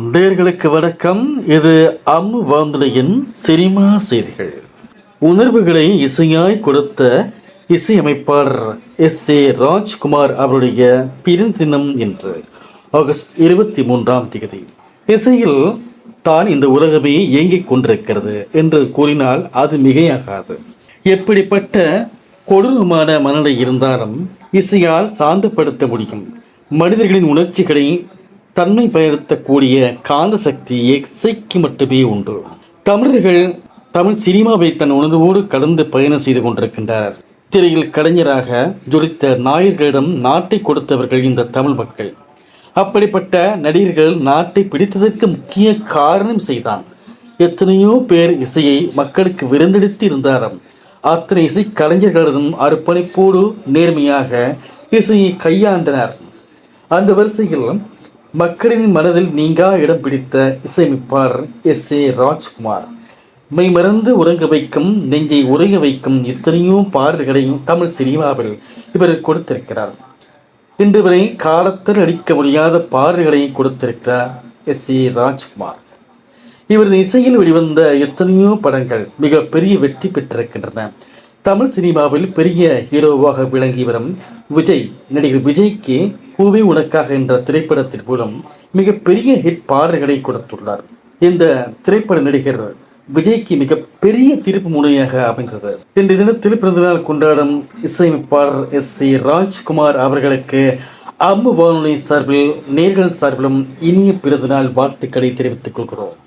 நேயர்களுக்கு வணக்கம். இது வானொலியின் சினிமா செய்திகள். உணர்வுகளை இசையாய் கொடுத்த இசையமைப்பாளர் எஸ். ராஜ்குமார் அவருடைய பிறந்த தினம் இன்று ஆகஸ்ட் 23 இசையில் தான் இந்த உலகமே இயங்கிக் கொண்டிருக்கிறது என்று கூறினால் அது மிகையாகாது. எப்படிப்பட்ட கொடூரமான மனநிலை இருந்தாலும் இசையால் சாந்தப்படுத்த முடியும். மனிதர்களின் உணர்ச்சிகளை தன்மை பயன்படுத்தக்கூடிய காந்த சக்தி இசைக்கு மட்டுமே உண்டு. தமிழர்கள் தமிழ் சினிமாவை தன் உணர்வோடு கடந்து பயணம் செய்து கொண்டிருக்கின்றனர். திரையில் கலைஞராக ஜொலித்த நாயர்களிடம் நாட்டை கொடுத்தவர்கள் இந்த தமிழ் மக்கள். அப்படிப்பட்ட நடிகர்கள் நாட்டை பிடித்ததற்கு முக்கிய காரணம் செய்தான். எத்தனையோ பேர் இசையை மக்களுக்கு விருந்தெடுத்து இருந்தாலும் அத்தனை இசை கலைஞர்களிடம் அர்ப்பணிப்போடு நேர்மையாக இசையை கையாண்டனர். அந்த வரிசையில் மக்களின் மனதில் நீங்கா இடம் பிடித்த இசையமைப்பாளர் எஸ். ராஜ்குமார் மெய்மறந்து உறங்க வைக்கும், நெஞ்சை உறைய வைக்கும் எத்தனையோ பாடல்களையும் தமிழ் சினிமாவில் இவர் கொடுத்திருக்கிறார். இன்று வரை காலத்தில் அடிக்க முடியாத பாடல்களை கொடுத்திருக்கிறார் எஸ். ராஜ்குமார். இவரது இசையில் வெளிவந்த எத்தனையோ படங்கள் மிக பெரிய வெற்றி பெற்றிருக்கின்றன. தமிழ் சினிமாவில் பெரிய ஹீரோவாக விளங்கி வரும் விஜய், நடிகர் விஜய்க்கு பூவே உனக்காக என்ற திரைப்படத்தின் மூலம் மிக பெரிய ஹிட் பாடல்களை கொடுத்துள்ளார். இந்த திரைப்பட நடிகர் விஜய்க்கு மிக பெரிய திருப்பு முனையாக அமைந்தது. இன்று தினத்தில் பிறந்தநாள் கொண்டாடும் இசையமைப்பாளர் எஸ். ராஜ்குமார் அவர்களுக்கு வானொலி சார்பில் நேர்கள் சார்பிலும் இனிய பிறந்தநாள் வாழ்த்துக்களை தெரிவித்துக் கொள்கிறோம்.